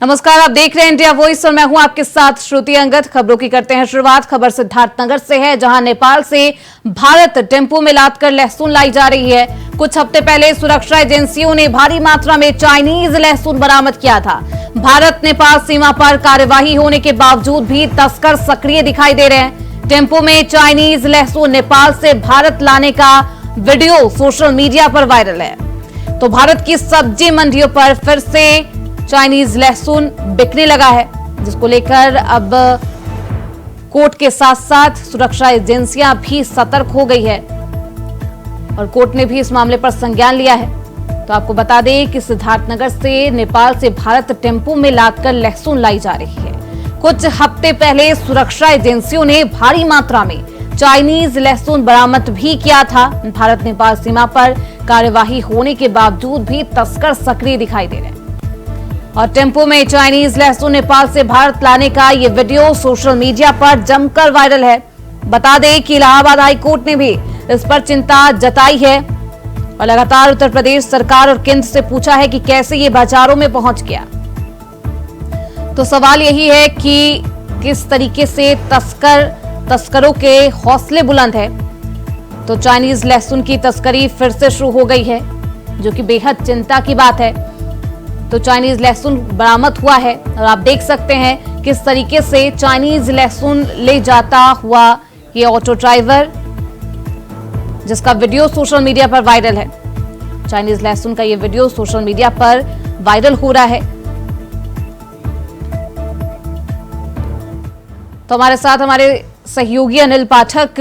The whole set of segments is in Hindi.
नमस्कार, आप देख रहे हैं इंडिया वॉइस और मैं हूं आपके साथ श्रुति अंगद। खबरों की करते हैं शुरुआत। खबर सिद्धार्थनगर से है, जहां नेपाल से भारत टेम्पो में लादकर लहसुन लाई जा रही है। कुछ हफ्ते पहले सुरक्षा एजेंसियों ने भारी मात्रा में चाइनीज लहसुन बरामद किया था। भारत नेपाल सीमा पर कार्यवाही होने के बावजूद भी तस्कर सक्रिय दिखाई दे रहे हैं। टेम्पो में चाइनीज लहसुन नेपाल से भारत लाने का वीडियो सोशल मीडिया पर वायरल है। तो भारत की सब्जी मंडियों पर फिर से चाइनीज लहसुन बिकने लगा है, जिसको लेकर अब कोर्ट के साथ साथ सुरक्षा एजेंसियां भी सतर्क हो गई है और कोर्ट ने भी इस मामले पर संज्ञान लिया है। तो आपको बता दें कि सिद्धार्थनगर से नेपाल से भारत टेम्पो में लादकर लहसुन लाई जा रही है। कुछ हफ्ते पहले सुरक्षा एजेंसियों ने भारी मात्रा में चाइनीज लहसुन बरामद भी किया था। भारत नेपाल सीमा पर कार्यवाही होने के बावजूद भी तस्कर सक्रिय दिखाई दे रहे हैं और टेम्पो में चाइनीज लहसुन नेपाल से भारत लाने का ये वीडियो सोशल मीडिया पर जमकर वायरल है। बता दें कि इलाहाबाद हाई कोर्ट ने भी इस पर चिंता जताई है और लगातार उत्तर प्रदेश सरकार और केंद्र से पूछा है कि कैसे ये बाजारों में पहुंच गया। तो सवाल यही है कि किस तरीके से तस्करों के हौसले बुलंद है। तो चाइनीज लहसुन की तस्करी फिर से शुरू हो गई है, जो कि बेहद चिंता की बात है। तो चाइनीज लहसुन बरामद हुआ है और आप देख सकते हैं किस तरीके से चाइनीज लहसुन ले जाता हुआ ये ऑटो ड्राइवर, जिसका वीडियो सोशल मीडिया पर वायरल है। चाइनीज लहसुन का ये वीडियो सोशल मीडिया पर वायरल हो रहा है। तो हमारे साथ हमारे सहयोगी अनिल पाठक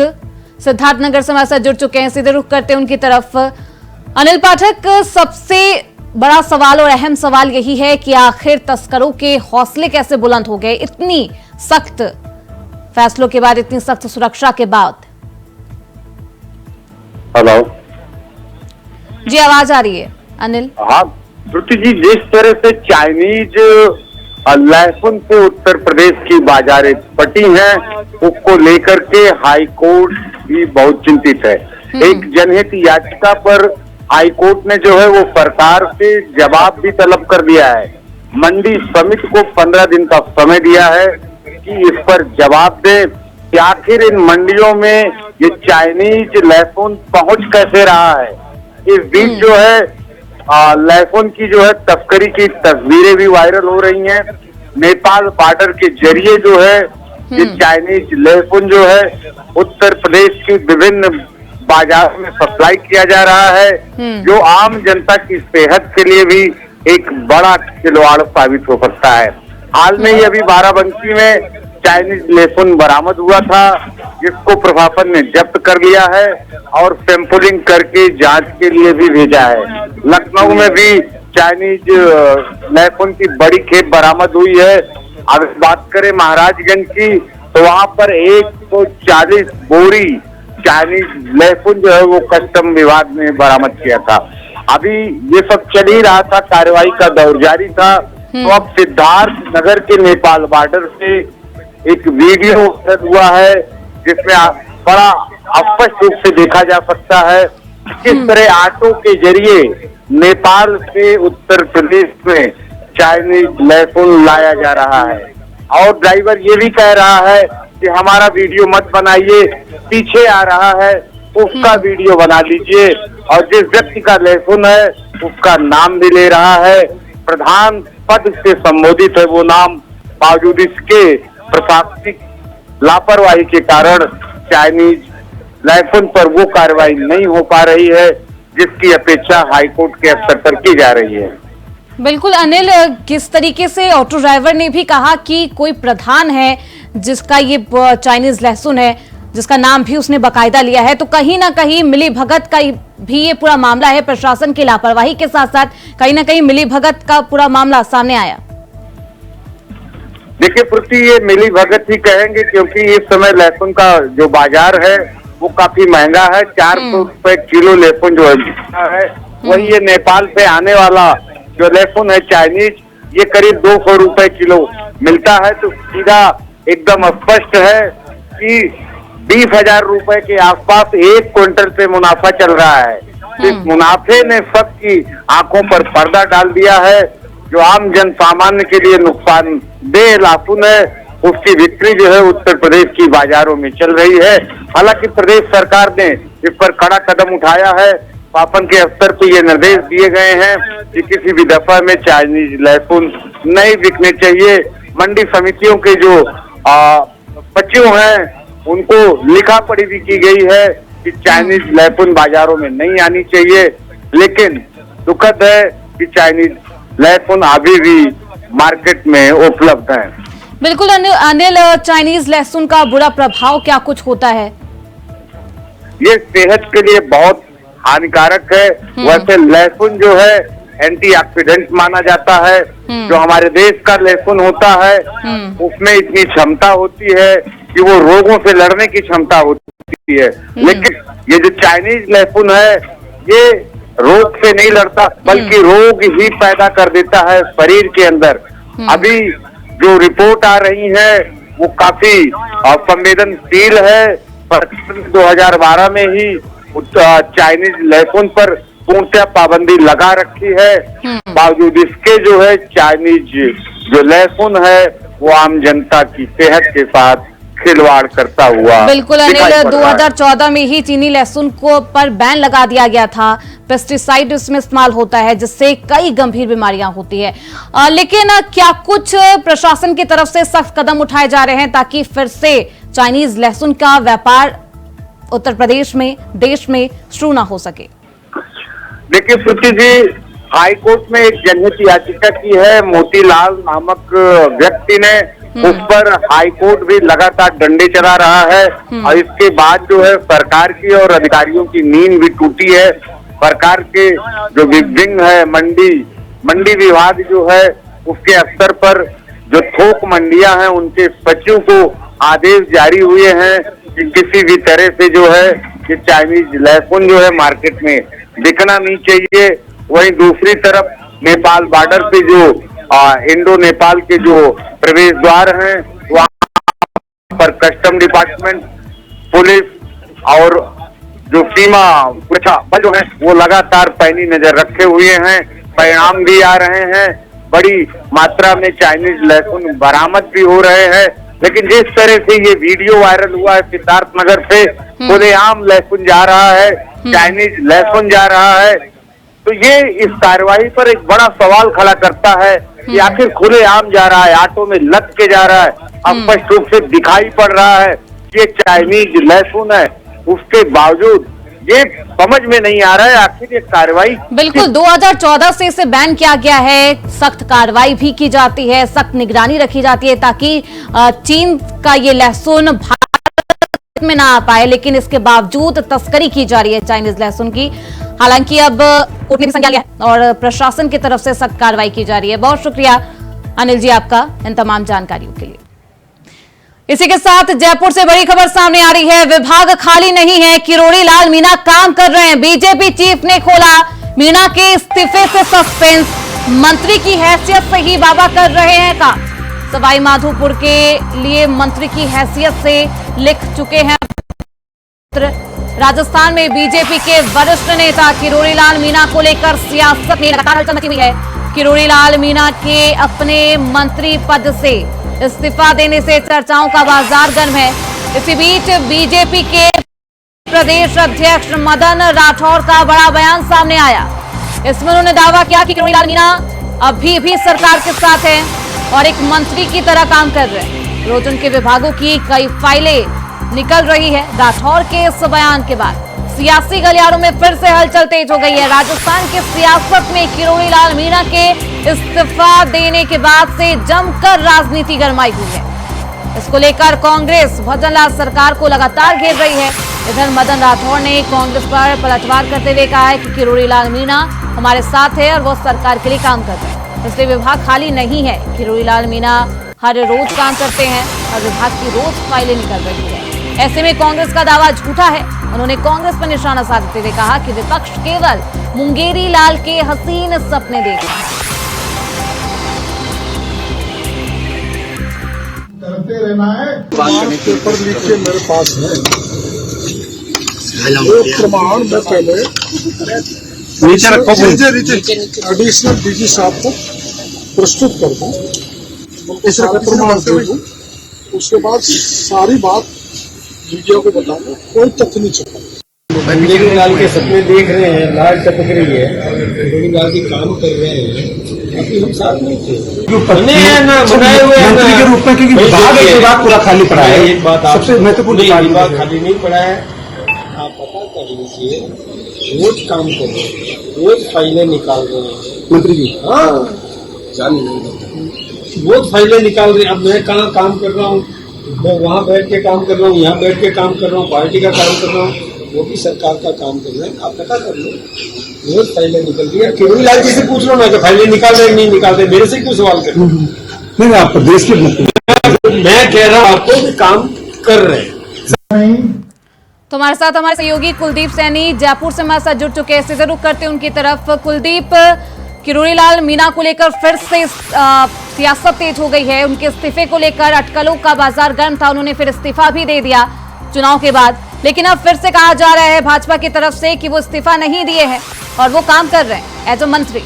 सिद्धार्थनगर से हमारे साथ जुड़ चुके हैं। सीधे रुख करते हैं उनकी तरफ। अनिल पाठक, सबसे बड़ा सवाल और अहम सवाल यही है कि आखिर तस्करों के हौसले कैसे बुलंद हो गए इतनी सख्त फैसलों के बाद, इतनी सख्त सुरक्षा के बाद। हेलो जी, आवाज आ रही है अनिल? हाँ श्रुति जी, जिस तरह से चाइनीज लहसुन से उत्तर प्रदेश की बाजारें पटी हैं, उसको लेकर के हाई कोर्ट भी बहुत चिंतित है। एक जनहित याचिका पर हाई कोर्ट ने जो है वो सरकार से जवाब भी तलब कर दिया है। मंडी समिति को 15 दिन का समय दिया है कि इस पर जवाब दे कि आखिर इन मंडियों में ये चाइनीज लहसुन पहुंच कैसे रहा है। इस बीच जो है लहसुन की जो है तस्करी की तस्वीरें भी वायरल हो रही हैं। नेपाल बॉर्डर के जरिए जो है ये चाइनीज लहसुन जो है उत्तर प्रदेश की विभिन्न बाजार में सप्लाई किया जा रहा है, जो आम जनता की सेहत के लिए भी एक बड़ा खिलवाड़ साबित हो सकता है। हाल में ही अभी बाराबंकी में चाइनीज लहसुन बरामद हुआ था, जिसको प्रशासन ने जब्त कर लिया है और सैंपलिंग करके जांच के लिए भी भेजा है। लखनऊ में भी चाइनीज लहसुन की बड़ी खेप बरामद हुई है। अगर बात करें महाराजगंज की, तो वहां पर 140 बोरी चाइनीज लहसुन जो है वो कस्टम विभाग ने बरामद किया था। अभी ये सब चल ही रहा था, कार्रवाई का दौर जारी था। तो अब सिद्धार्थनगर के नेपाल बॉर्डर से एक वीडियो हुआ है, जिसमें बड़ा स्पष्ट रूप से देखा जा सकता है किस तरह ऑटो के जरिए नेपाल से उत्तर प्रदेश में चाइनीज लहसुन लाया जा रहा है। और ड्राइवर ये भी कह रहा है कि हमारा वीडियो मत बनाइए, पीछे आ रहा है उसका वीडियो बना लीजिए। और जिस व्यक्ति का लहसुन है उसका नाम भी ले रहा है, प्रधान पद से संबोधित है वो नाम, बावजूद इसके प्रशासनिक लापरवाही के कारण चाइनीज लहसुन पर वो कार्रवाई नहीं हो पा रही है, जिसकी अपेक्षा हाईकोर्ट के स्तर पर की जा रही है। बिल्कुल अनिल, किस तरीके से ऑटो ड्राइवर ने भी कहा कि कोई प्रधान है जिसका ये चाइनीज लहसुन है, जिसका नाम भी उसने बकायदा लिया है। तो कहीं ना कहीं मिली भगत का भी ये पूरा मामला है। प्रशासन की लापरवाही के साथ साथ कहीं ना कहीं मिली भगत का पूरा मामला सामने आया। देखिए प्रति, ये मिली भगत ही कहेंगे, क्योंकि इस समय लहसुन का जो बाजार है वो काफी महंगा है। 400 रुपए किलो लहसुन जो है वही ये नेपाल से आने वाला जो लहसुन है चाइनीज, ये करीब 200 रुपए किलो मिलता है। तो सीधा एकदम स्पष्ट है कि 20,000 रुपए के आसपास 1 क्विंटल से मुनाफा चल रहा है। इस मुनाफे ने सबकी आंखों पर पर्दा डाल दिया है जो आम जन सामान्य के लिए नुकसानदेह लहसुन है, उसकी बिक्री जो है उत्तर प्रदेश की बाजारों में चल रही है। हालांकि प्रदेश सरकार ने इस पर कड़ा कदम उठाया है। शासन के स्तर पर ये निर्देश दिए गए हैं कि किसी भी दफा में चाइनीज लहसुन नहीं बिकने चाहिए। मंडी समितियों के जो सचिव हैं उनको लिखा पढ़ी भी की गई है कि चाइनीज लहसुन बाजारों में नहीं आनी चाहिए। लेकिन दुखद है कि चाइनीज लहसुन अभी भी मार्केट में उपलब्ध है। बिल्कुल अनिल, चाइनीज लहसुन का बुरा प्रभाव क्या कुछ होता है? ये सेहत के लिए बहुत हानिकारक है। वैसे लहसुन जो है एंटीऑक्सीडेंट माना जाता है। जो हमारे देश का लहसुन होता है उसमें इतनी क्षमता होती है कि वो रोगों से लड़ने की क्षमता होती है। लेकिन ये जो चाइनीज लहसुन है ये रोग से नहीं लड़ता बल्कि रोग ही पैदा कर देता है शरीर के अंदर। अभी जो रिपोर्ट आ रही है वो काफी संवेदनशील है। 2012 में ही चाइनीज लहसुन पर पूर्णतः पाबंदी लगा रखी है। बावजूद इसके जो है चाइनीज जो लहसुन है वो आम जनता की सेहत के साथ खिलवाड़ करता हुआ। बिल्कुल अनिल, 2014 में ही चीनी लहसुन को पर बैन लगा दिया गया था। पेस्टिसाइड इसमें इस्तेमाल होता है जिससे कई गंभीर बीमारियां होती है। लेकिन क्या कुछ प्रशासन की तरफ से सख्त कदम उठाए जा रहे हैं ताकि फिर से चाइनीज लहसुन का व्यापार उत्तर प्रदेश में, देश में शुरू ना हो सके? देखिए श्रुति जी, हाई कोर्ट में एक जनहित याचिका की है। मोतीलाल नामक व्यक्ति ने उस पर हाई कोर्ट भी लगातार डंडे चला रहा है और इसके बाद जो है सरकार की और अधिकारियों की नींद भी टूटी है। सरकार के जो विंग है मंडी विभाग जो है उसके स्तर पर जो थोक मंडियां हैं उनके सचिव को आदेश जारी हुए हैं कि किसी भी तरह से जो है कि चाइनीज लहसुन जो है मार्केट में बिकना नहीं चाहिए। वहीं दूसरी तरफ नेपाल बॉर्डर पे जो इंडो नेपाल के जो प्रवेश द्वार हैं वहां पर कस्टम डिपार्टमेंट, पुलिस और जो सीमा सुरक्षा बल जो है वो लगातार पैनी नजर रखे हुए हैं। परिणाम भी आ रहे हैं। बड़ी मात्रा में चाइनीज लहसुन बरामद भी हो रहे हैं। लेकिन जिस तरह से ये वीडियो वायरल हुआ है सिद्धार्थनगर से खुलेआम लहसुन जा रहा है, चाइनीज लहसुन जा रहा है, तो ये इस कार्रवाई पर एक बड़ा सवाल खड़ा करता है कि आखिर खुलेआम जा रहा है, ऑटो में लद के जा रहा है, स्पष्ट रूप से दिखाई पड़ रहा है कि ये चाइनीज लहसुन है। उसके बावजूद ये समझ में नहीं आ रहा है आखिर ये कार्रवाई। बिल्कुल 2014 से इसे बैन किया गया है। सख्त कार्रवाई भी की जाती है, सख्त निगरानी रखी जाती है ताकि चीन का ये लहसुन भारत में ना आ पाए। लेकिन इसके बावजूद तस्करी की जा रही है चाइनीज लहसुन की। हालांकि अब कोर्ट ने भी संज्ञान लिया है और प्रशासन की तरफ से सख्त कार्रवाई की जा रही है। बहुत शुक्रिया अनिल जी आपका इन तमाम जानकारियों के लिए। इसी के साथ जयपुर से बड़ी खबर सामने आ रही है। विभाग खाली नहीं है, किरोड़ी लाल मीणा काम कर रहे हैं। बीजेपी चीफ ने खोला मीणा के इस्तीफे से सस्पेंस। मंत्री की हैसियत से ही बाबा कर रहे हैं काम। सवाई माधोपुर के लिए मंत्री की हैसियत से लिख चुके हैं। राजस्थान में बीजेपी के वरिष्ठ नेता किरोड़ी लाल मीणा को लेकर सियासत में लगातार हलचल मची हुई है। किरोड़ी लाल मीणा के अपने मंत्री पद से इस्तीफा देने से चर्चाओं का बाजार गर्म है। इसी बीच बीजेपी के प्रदेश अध्यक्ष मदन राठौर का बड़ा बयान सामने आया। इसमें उन्होंने दावा किया कि किरोड़ी लाल मीणा अभी भी सरकार के साथ है और एक मंत्री की तरह काम कर रहे हैं। रोज उनके विभागों की कई फाइलें निकल रही है। राठौर के इस बयान के बाद सियासी गलियारों में फिर से हलचल तेज हो गई है। राजस्थान की सियासत में किरोड़ी लाल मीणा के इस्तीफा देने के बाद से जमकर राजनीति गरमाई हुई है। इसको लेकर कांग्रेस भजनलाल सरकार को लगातार घेर रही है। इधर मदन राठौर ने कांग्रेस पर पलटवार करते हुए कहा है कि किरोड़ी लाल मीणा हमारे साथ है और वो सरकार के लिए काम कर रहे हैं, इसलिए विभाग खाली नहीं है। किरोड़ी लाल मीणा हर रोज काम करते हैं और विभाग की रोज फाइलें निकल रही है। ऐसे में कांग्रेस का दावा झूठा है। उन्होंने कांग्रेस पर निशाना साधते हुए कहा कि विपक्ष केवल मुंगेरी लाल के हसीन सपने देख रहा है। करते रहना है। पेपर लिख के मेरे पास है वो प्रमाण। मैं पहले नीचे एडिशनल डीजी साहब को प्रस्तुत कर दूं, सारे प्रमाण दे दूं, उसके बाद सारी बात मीडिया को बता दूं, कोई तथ्य नहीं छुपा। किरोड़ी लाल के सपने देख रहे हैं, लाल टपक रही है, किरोड़ी लाल की काम कर रहे हैं, अभी हम साथ नहीं थे, जो पढ़ने हैं ना बनाए हुए हैं मंत्री के रूप में, क्योंकि विभाग पूरा खाली पड़ा है। एक बात सबसे महत्वपूर्ण विभाग खाली नहीं पड़ा है, आप पता कर लीजिए, रोज काम कर रहे हैं, रोज फाइलें निकाल रहे हैं मंत्री जी। हाँ रोज फाइलें निकाल रहे हैं। अब मैं कहाँ काम कर रहा हूँ, मैं वहाँ बैठ के काम कर रहा हूँ, यहाँ बैठ के काम कर रहा हूँ, पार्टी का काम कर रहा हूँ, वो भी सरकार का काम कर रहे हैं। आप पता कर लो, रोज फाइलें निकल रही है। किरोड़ी लाल जी से पूछ लो ना कि फाइलें निकाल रहे नहीं निकाल रहे, मेरे से क्यों सवाल कर रहे? नहीं आप प्रदेश के मैं कह रहा हूँ आपको कि काम कर रहे हैं। तो हमारे साथ हमारे सहयोगी कुलदीप सैनी जयपुर से हमारे साथ जुड़ चुके हैं। सीधे रुख करते हैं उनकी तरफ। कुलदीप, किरोड़ी लाल मीणा को लेकर फिर से सियासत तेज हो गई है। उनके इस्तीफे को लेकर अटकलों का बाजार गर्म था, उन्होंने फिर इस्तीफा भी दे दिया चुनाव के बाद, लेकिन अब फिर से कहा जा रहा है भाजपा की तरफ से कि वो इस्तीफा नहीं दिए हैं और वो काम कर रहे हैं एज अ मंत्री।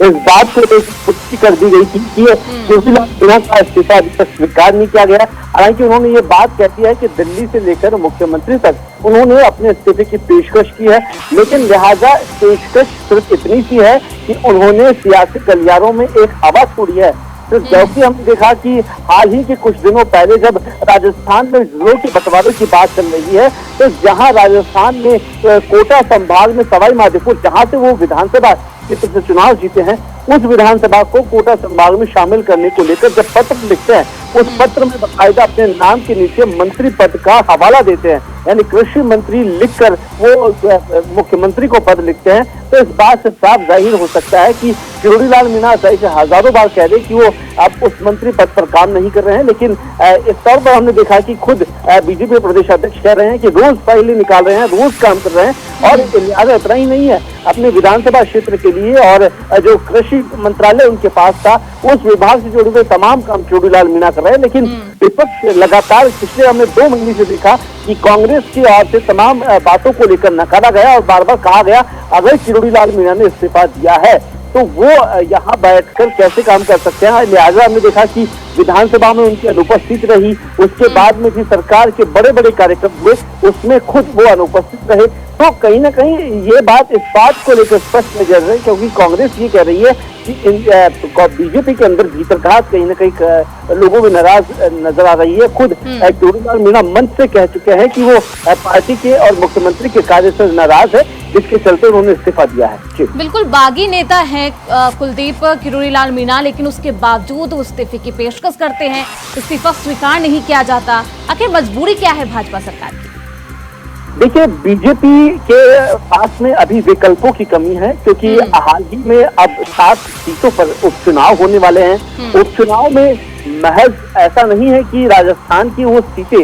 इस बात को पुष्टि कर दी गई थी कि किरोड़ी लाल मीणा का इस्तीफा अभी तक स्वीकार नहीं किया गया। हालांकि उन्होंने ये बात कह दी है कि दिल्ली से लेकर मुख्यमंत्री तक उन्होंने अपने इस्तीफे की पेशकश की है, लेकिन लिहाजा पेशकश सिर्फ इतनी सी है कि उन्होंने सियासी गलियारों में एक हवा छोड़ी है। तो जबकि हमने देखा कि हाल ही के कुछ दिनों पहले जब राजस्थान में जिलों के बंटवारे की बात चल रही है, तो जहां राजस्थान में कोटा संभाग में सवाई माधोपुर, जहां से वो विधानसभा क्षेत्र से चुनाव जीते हैं, उस विधानसभा को कोटा संभाग में शामिल करने को लेकर जब पत्र लिखते हैं, उस पत्र में बाकायदा अपने नाम के नीचे मंत्री पद का हवाला देते हैं, यानी कृषि मंत्री लिखकर वो मुख्यमंत्री को पद लिखते हैं। तो इस बात से साफ जाहिर हो सकता है कि किरोड़ी लाल मीणा से हजारों बार कह दे कि वो अब उस मंत्री पद पर काम नहीं कर रहे हैं, लेकिन इस तौर पर हमने देखा कि खुद बीजेपी प्रदेश अध्यक्ष कह रहे हैं कि रोज फाइलें निकाल रहे हैं, रोज काम कर रहे हैं, और लिहाजा इतना ही नहीं है, अपने विधानसभा क्षेत्र के लिए और जो कृषि मंत्रालय उनके पास था, उस विभाग से जुड़े हुए तमाम काम किरोड़ी लाल मीणा कर रहे हैं। लेकिन विपक्ष लगातार पिछले हमने 2 महीने से देखा कि कांग्रेस की ओर से तमाम बातों को लेकर नकारा गया और बार बार कहा गया अगर किरोड़ी लाल मीणा ने इस्तीफा दिया है तो वो यहाँ बैठकर कैसे काम कर सकते हैं। लिहाजा हमने देखा कि विधानसभा में उनकी अनुपस्थित रही, उसके बाद में भी सरकार के बड़े बड़े कार्यक्रम हुए, उसमें खुद वो अनुपस्थित रहे। तो कहीं ना कहीं ये बात इस बात को लेकर स्पष्ट नजर है, क्योंकि कांग्रेस ये कह रही है कि बीजेपी के अंदर भीतर घात कहीं ना कहीं लोगों में नाराज नजर आ रही है। खुद किरोड़ी लाल मीणा मंच से कह चुके हैं कि वो पार्टी के और मुख्यमंत्री के कार्य से नाराज है, जिसके चलते उन्होंने इस्तीफा दिया है। बिल्कुल बागी नेता है कुलदीप किरोड़ी लाल मीणा, लेकिन उसके बावजूद वो इस्तीफे की पेशकश करते हैं, इस्तीफा स्वीकार नहीं किया जाता। आखिर मजबूरी क्या है भाजपा सरकार की? देखिए, बीजेपी के पास में अभी विकल्पों की कमी है, क्योंकि हाल ही में अब 7 सीटों पर उपचुनाव होने वाले हैं। उपचुनाव में महज ऐसा नहीं है कि राजस्थान की वो सीटें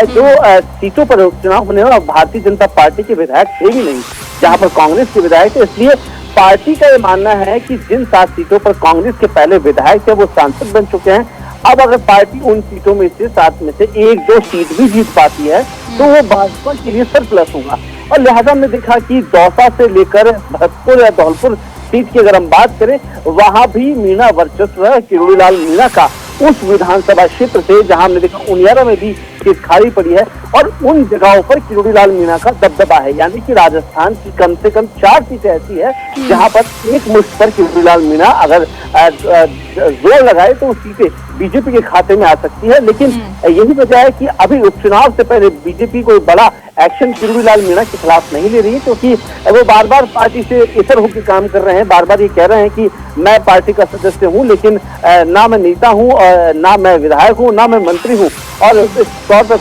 जो सीटों पर उपचुनाव होने वाला भारतीय जनता पार्टी के विधायक थे भी नहीं, जहां पर कांग्रेस के विधायक थे। इसलिए पार्टी का ये मानना है कि जिन 7 सीटों पर कांग्रेस के पहले विधायक थे वो सांसद बन चुके हैं। अब अगर पार्टी उन सीटों में से 7 में से 1-2 सीट भी जीत पाती है तो वो भाजपा के लिए सरप्लस होगा। और लिहाजा हमने देखा कि दौसा से लेकर भरतपुर या धौलपुर सीट की अगर हम बात करें, वहां भी मीणा वर्चस्व है किरोड़ी लाल मीणा का उस विधानसभा क्षेत्र से, जहां हमने देखा उनियारा में भी सीट खाली पड़ी है और उन जगहों पर किरोड़ी लाल मीणा का दबदबा है। यानी कि राजस्थान की कम से कम 4 सीटें ऐसी है जहां पर एक मुश्त पर किरोड़ी लाल मीणा अगर जोर लगाए तो वो सीटें बीजेपी के खाते में आ सकती है। लेकिन यही वजह है कि अभी उपचुनाव से पहले बीजेपी कोई बड़ा एक्शन किरोड़ी लाल मीणा के खिलाफ नहीं ले रही है, क्योंकि वो बार बार पार्टी से इतर होकर काम कर रहे हैं। बार बार ये कह रहे हैं कि मैं पार्टी का सदस्य हूं, लेकिन ना मैं नेता हूं, ना मैं विधायक हूं, ना मैं मंत्री हूं, और इस तौर पर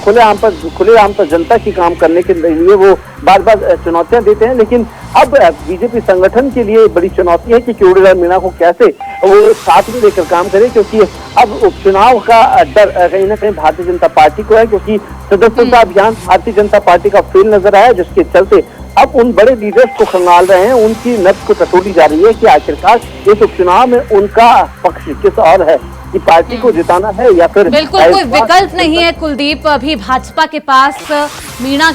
खुलेआम पर जनता की काम करने के लिए वो बार बार चुनौतियां देते हैं। लेकिन अब बीजेपी संगठन के लिए बड़ी चुनौती है कि किरोड़ी लाल मीणा को कैसे वो साथ में लेकर काम करे, क्योंकि अब उपचुनाव का डर कहीं ना कहीं भारतीय जनता पार्टी को है, क्योंकि सदस्यता अभियान भारतीय जनता पार्टी का फेल नजर आया, जिसके चलते अब उन बड़े लीडर्स को खंगाल रहे हैं, उनकी नब्ज को टटोली जा रही है कि आखिरकार इस उपचुनाव में उनका पक्ष किस और है। कि पार्टी को जिताना है या फिर बिल्कुल कोई विकल्प नहीं है कुलदीप। अभी भाजपा के पास मीणा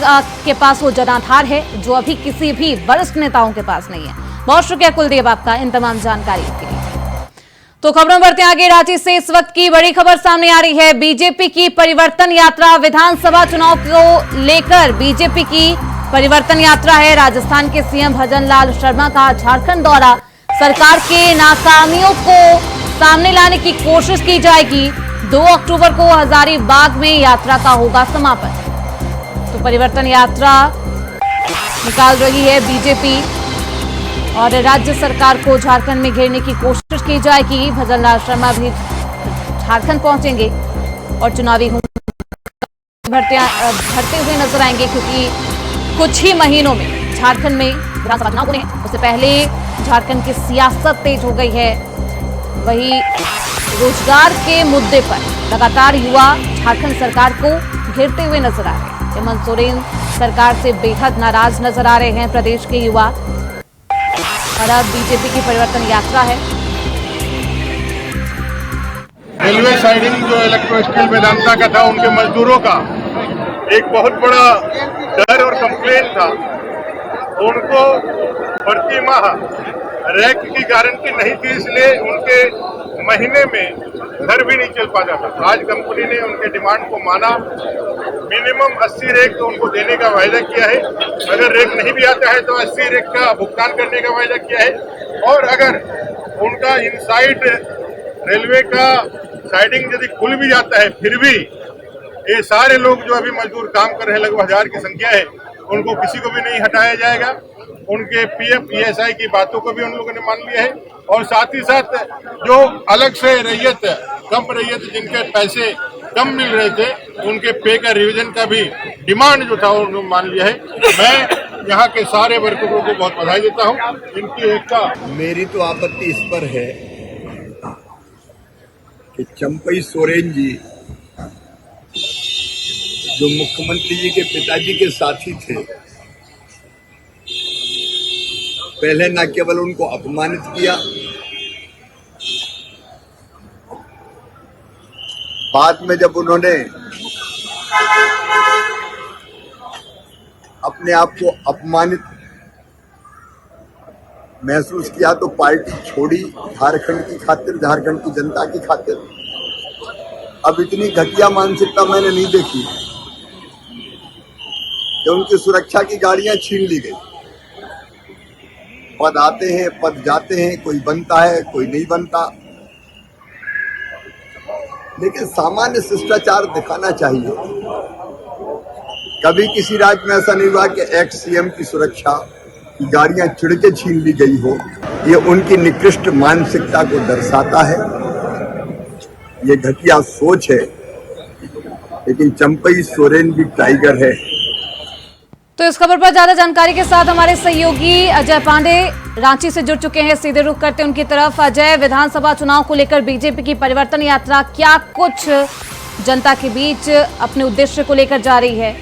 के पास वो जनाधार है जो अभी किसी भी वरिष्ठ नेताओं के पास नहीं है। बहुत शुक्रिया कुलदीप आपका इन तमाम जानकारी के लिए। तो खबरों बढ़ते आगे। रांची से इस वक्त की बड़ी खबर सामने आ रही है। बीजेपी की परिवर्तन यात्रा, विधानसभा चुनाव को लेकर बीजेपी की परिवर्तन यात्रा है। राजस्थान के सीएम भजनलाल शर्मा का झारखंड दौरा, सरकार के नाकामियों को सामने लाने की कोशिश की जाएगी। 2 अक्टूबर को हजारीबाग में यात्रा का होगा समापन। तो परिवर्तन यात्रा निकाल रही है बीजेपी और राज्य सरकार को झारखंड में घेरने की कोशिश की जाएगी। भजनलाल शर्मा भी झारखंड पहुंचेंगे और चुनावी भरते हुए नजर आएंगे, क्योंकि कुछ ही महीनों में झारखंड में विधानसभा चुनाव होने हैं। उससे पहले झारखंड की सियासत तेज हो गई है। वही रोजगार के मुद्दे पर लगातार युवा झारखंड सरकार को घेरते हुए नजर आ रहे हैं। हेमंत सोरेन सरकार से बेहद नाराज नजर आ रहे हैं प्रदेश के युवा। और अब बीजेपी की परिवर्तन यात्रा है। रेलवे साइडिंग जो इलेक्ट्रो स्टील वेदांता का था, उनके मजदूरों का एक बहुत बड़ा डर और कंप्लेन था। उनको प्रति माह रैक की गारंटी नहीं थी, इसलिए उनके महीने में घर भी नहीं चल पाता था। आज कंपनी ने उनके डिमांड को माना, मिनिमम 80 रैक तो उनको देने का वायदा किया है। अगर रैक नहीं भी आता है तो 80 रैक का भुगतान करने का वायदा किया है। और अगर उनका इनसाइड रेलवे का साइडिंग यदि खुल भी जाता है, फिर भी ये सारे लोग जो अभी मजदूर काम कर रहे हैं, लगभग 1000 की संख्या है, उनको किसी को भी नहीं हटाया जाएगा। उनके पीएफ ईएसआई की बातों को भी उन लोगों ने मान लिया है। और साथ ही साथ जो अलग से रैयत, कम रैयत जिनके पैसे कम मिल रहे थे, उनके पे का रिवीजन का भी डिमांड जो था उन्होंने मान लिया है। मैं यहाँ के सारे वर्करों को बहुत बधाई देता हूँ, इनकी एकता। मेरी तो आपत्ति इस पर है कि चंपई सोरेन जी जो मुख्यमंत्री जी के पिताजी के साथी थे, पहले न केवल उनको अपमानित किया, बाद में जब उन्होंने अपने आप को अपमानित महसूस किया तो पार्टी छोड़ी झारखंड की खातिर, झारखंड की जनता की खातिर। अब इतनी घटिया मानसिकता मैंने नहीं देखी कि उनकी सुरक्षा की गाड़ियां छीन ली गई। पद आते हैं, पद जाते हैं, कोई बनता है, कोई नहीं बनता, लेकिन सामान्य शिष्टाचार दिखाना चाहिए। कभी किसी राज्य में ऐसा नहीं हुआ कि एक्स सीएम की सुरक्षा की गाड़ियां चिढ़ के छीन ली गई हो। ये उनकी निकृष्ट मानसिकता को दर्शाता है, ये घटिया सोच है। लेकिन चंपई सोरेन भी टाइगर है। तो इस खबर पर ज्यादा जानकारी के साथ हमारे सहयोगी अजय पांडे रांची से जुड़ चुके हैं। सीधे रुख करते हैं उनकी तरफ। अजय, विधानसभा चुनाव को लेकर बीजेपी की परिवर्तन यात्रा क्या कुछ जनता के बीच अपने उद्देश्य को लेकर जा रही है?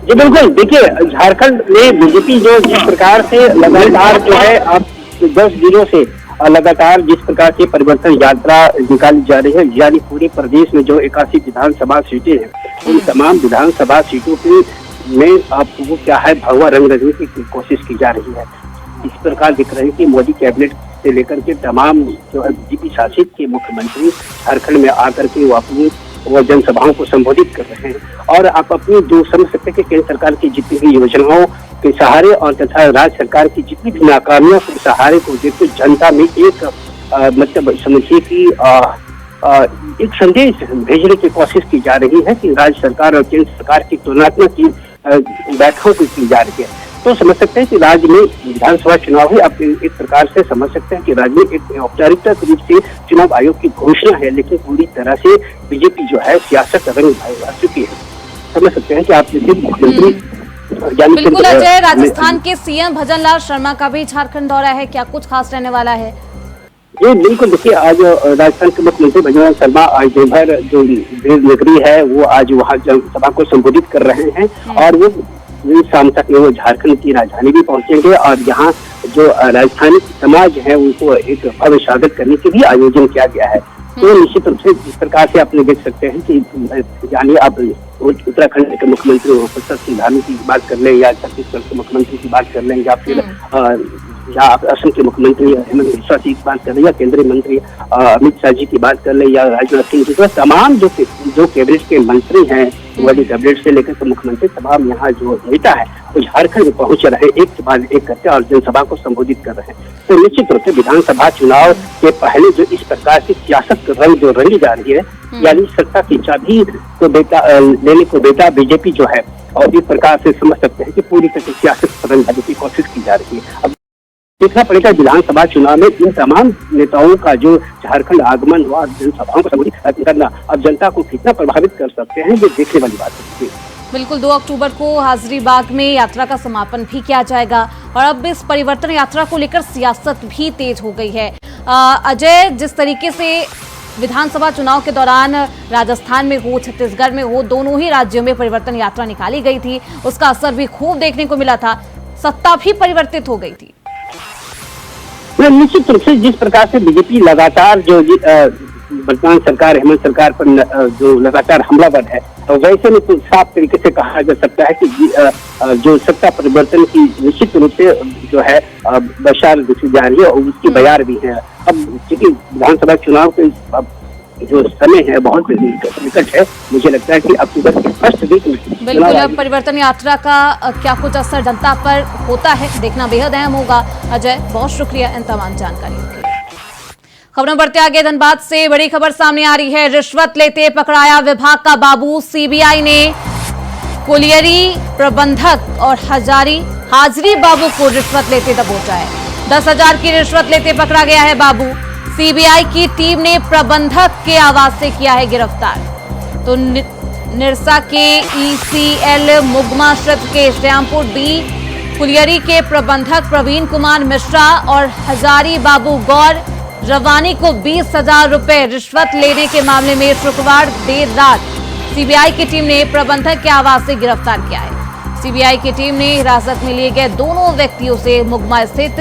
जी बिल्कुल, देखिए झारखंड में बीजेपी जो जिस प्रकार से लगातार जो है अब 10 दिनों से लगातार जिस प्रकार से परिवर्तन यात्रा निकाली जा रही है, यानी पूरे प्रदेश में जो 81 विधानसभा सीटें हैं, उन तमाम विधानसभा सीटों की में आपको क्या है भगवा रंग रखने की कोशिश की जा रही है। इस प्रकार दिख रहे हैं कि मोदी कैबिनेट से लेकर के तमाम जो है बीजेपी शासित के मुख्यमंत्री झारखंड में आकर के वो अपनी जनसभाओं को संबोधित कर रहे हैं। और आप अपनी जो समझ सकते हैं कि केंद्र सरकार की जितनी भी योजनाओं के सहारे और तथा राज्य सरकार की जितनी भी नाकामियों के सहारे को देखते जनता में एक मतलब समझिए कि एक संदेश भेजने की कोशिश की जा रही है कि राज्य सरकार और केंद्र सरकार की तुलनात्मक की बैठकों की जा रही है। तो समझ सकते हैं कि राज्य में विधानसभा चुनाव है। अब एक प्रकार से समझ सकते हैं कि राज्य में एक औपचारिकता रूप से चुनाव आयोग की घोषणा है, लेकिन पूरी तरह से बीजेपी जो है सियासत रंग भर चुकी है। समझ सकते हैं कि आप मुख्यमंत्री बिल्कुल अजय, राजस्थान के सीएम भजनलाल शर्मा का भी झारखंड दौरा है, क्या कुछ खास रहने वाला है? जी बिल्कुल, देखिए आज राजस्थान के मुख्यमंत्री भजनलाल शर्मा आज देवघर जो नगरी है वो आज वहाँ जनसभा को संबोधित कर रहे हैं। और वो शाम तक में वो झारखंड की राजधानी भी पहुंचेंगे और यहाँ जो राजस्थानी समाज है उनको एक भव्य स्वागत करने के भी आयोजन किया गया है। तो निश्चित रूप से जिस प्रकार से आपने देख सकते हैं कि जानिए आप उत्तराखंड के मुख्यमंत्री प्रोफेसर सिंह धामी की बात कर लें या छत्तीसगढ़ के मुख्यमंत्री की बात कर लें या फिर या असम के मुख्यमंत्री हेमंत बिस्वा जी की बात कर लें या केंद्रीय मंत्री अमित शाह जी की बात कर लें या राजनाथ सिंह जी, तो तमाम जो कैबिनेट के मंत्री हैं वही कैबिनेट से लेकर के मुख्यमंत्री तमाम यहाँ जो नेता है वो झारखंड में पहुंच रहे हैं, एक के बाद एक करके और जनसभा को संबोधित कर रहे हैं। तो निश्चित रूप से विधानसभा चुनाव के पहले जो इस प्रकार की सियासत रंग जो रंगी जा रही है, यानी सत्ता की चाबी को लेने को बेटा बीजेपी जो है, और इस प्रकार से समझ सकते हैं कि पूरी तरह से सियासत रंग भरने की कोशिश की जा रही है। अब देखना पड़ेगा विधानसभा चुनाव में इन तमाम नेताओं का जो झारखंड आगमन हुआ, जनसभाओं को संबोधित करना अब जनता को कितना प्रभावित कर सकते हैं, ये देखने वाली बात है। बिल्कुल 2 अक्टूबर को हाजरीबाग में यात्रा का समापन भी किया जाएगा और अब इस परिवर्तन यात्रा को लेकर सियासत भी तेज हो गई है। अजय, जिस तरीके से विधानसभा चुनाव के दौरान राजस्थान में हो, छत्तीसगढ़ में हो, दोनों ही राज्यों में परिवर्तन यात्रा निकाली गई थी, उसका असर भी खूब देखने को मिला था, सत्ता भी परिवर्तित हो गई थी। निश्चित रूप से जिस प्रकार से बीजेपी लगातार जो वर्तमान सरकार हेमंत सरकार पर जो लगातार हमलावर है, वैसे में तो साफ तरीके से कहा जा सकता है कि जो सत्ता परिवर्तन की निश्चित रूप से जो है बशार दिखी जा रही है और उसकी बयार भी है। अब चूंकि विधानसभा चुनाव के जो समय है बहुत निकट है, मुझे लगता है कि अक्टूबर के फर्स्ट वीक में बिल्कुल अब परिवर्तन यात्रा का क्या कुछ असर जनता पर होता है देखना बेहद अहम होगा। अजय, बहुत शुक्रिया इन तमाम जानकारियों के लिए। खबरों बढ़ते आगे, धनबाद से बड़ी खबर सामने आ रही है। रिश्वत लेते पकड़ाया विभाग का बाबू। सीबीआई ने कोलियरी प्रबंधक और हाजरी बाबू को रिश्वत लेते दबोचा है। 10,000 की रिश्वत लेते पकड़ा गया है बाबू। सीबीआई की टीम ने प्रबंधक के आवास से किया है गिरफ्तार। तो निरसा के ईसीएल मुगमा क्षेत्र के श्यामपुर डी कुलियरी के प्रबंधक प्रवीण कुमार मिश्रा और हजारी बाबू गौर रवानी को 20,000 रुपए रिश्वत लेने के मामले में शुक्रवार देर रात सीबीआई की टीम ने प्रबंधक के आवास से गिरफ्तार किया है। सीबीआई की टीम ने हिरासत में लिए गए दोनों व्यक्तियों से मुगमा स्थित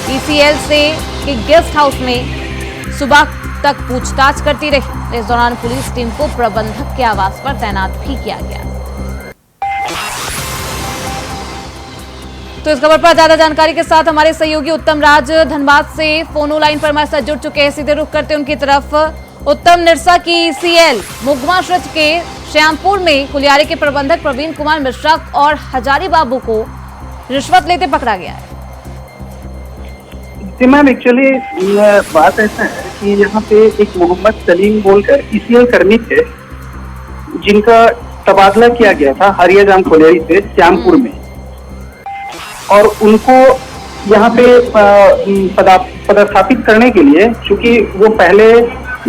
ईसीएल से के गेस्ट हाउस में सुबह तक पूछताछ करती रही। इस दौरान पुलिस टीम को प्रबंधक के आवास पर तैनात भी किया गया। तो इस खबर पर ज्यादा जानकारी के साथ हमारे सहयोगी उत्तम राज धनबाद से फोन लाइन पर हमारे साथ जुड़ चुके हैं। सीधे रुख करते हैं उनकी तरफ। उत्तम, निरसा की ईसीएल मुगमा क्षेत्र के श्यामपुर में कुलियारे के प्रबंधक प्रवीण कुमार मिश्रा और हजारी बाबू को रिश्वत लेते पकड़ा गया है। मैम एक्चुअली बात ऐसा है कि यहाँ पे एक मोहम्मद सलीम बोलकर ईसीएल कर्मी थे जिनका तबादला किया गया था हरियाजाम कोलियरी से श्यामपुर में, और उनको यहाँ पे पदस्थापित करने के लिए, चूंकि वो पहले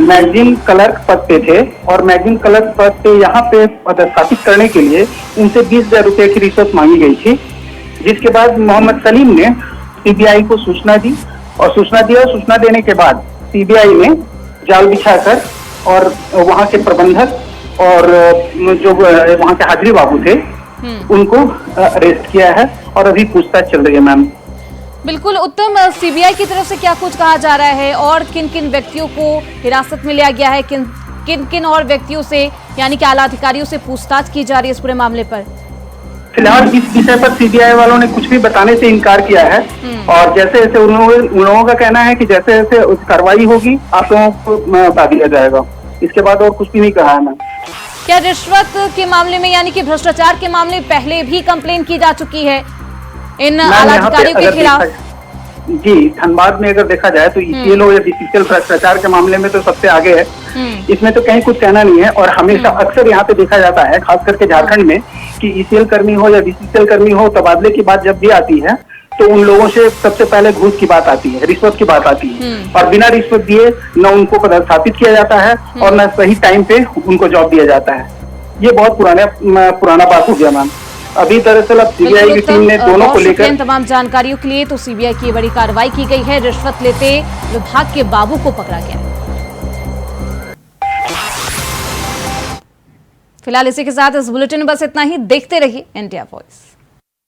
मैगजीन क्लर्क पद पे थे और मैगजीन क्लर्क पद पे यहाँ पे पदस्थापित करने के लिए उनसे 20,000 रुपए की रिश्वत मांगी गई थी। जिसके बाद मोहम्मद सलीम ने सीबीआई को सूचना दी और सूचना देने के बाद सीबीआई ने जाल बिछाकर और वहाँ के प्रबंधक और जो वहाँ के हाजरी बाबू थे उनको अरेस्ट किया है और अभी पूछताछ चल रही है। मैम बिल्कुल उत्तम, सीबीआई की तरफ से क्या कुछ कहा जा रहा है और किन किन व्यक्तियों को हिरासत में लिया गया है, किन किन और व्यक्तियों से यानी कि आला अधिकारियों से पूछताछ की जा रही है इस पूरे मामले पर? फिलहाल इस विषय पर सीबीआई वालों ने कुछ भी बताने से इनकार किया है और जैसे जैसे उन लोगों का कहना है कि जैसे जैसे कार्रवाई होगी आप लोगों को बता दिया जाएगा। इसके बाद और कुछ भी नहीं कहा है। मैम क्या रिश्वत के मामले में यानी कि भ्रष्टाचार के मामले पहले भी कंप्लेन की जा चुकी है इन आला अधिकारियों के खिलाफ? जी, धनबाद में अगर देखा जाए तो ईसीएल या बीसीसीएल भ्रष्टाचार के मामले में तो सबसे आगे है। इसमें तो कहीं कुछ कहना नहीं है और हमेशा अक्सर यहाँ पे देखा जाता है खास करके झारखंड में कि ईसीएल कर्मी हो या बीसीसीएल कर्मी हो, तबादले की बात जब भी आती है तो उन लोगों से सबसे पहले घूस की बात आती है, रिश्वत की बात आती है और बिना रिश्वत दिए न उनको पदस्थापित किया जाता है और न सही टाइम पे उनको जॉब दिया जाता है। ये बहुत पुराना बात हो गया। मैम अभी दरअसल अब सीबीआई की टीम ने दोनों को लेकर तमाम जानकारियों के लिए तो सीबीआई की बड़ी कार्रवाई की गई है। रिश्वत लेते विभाग के बाबू को पकड़ा गया है। फिलहाल इसी के साथ इस बुलेटिन में बस इतना ही। देखते रहिए इंडिया वॉइस।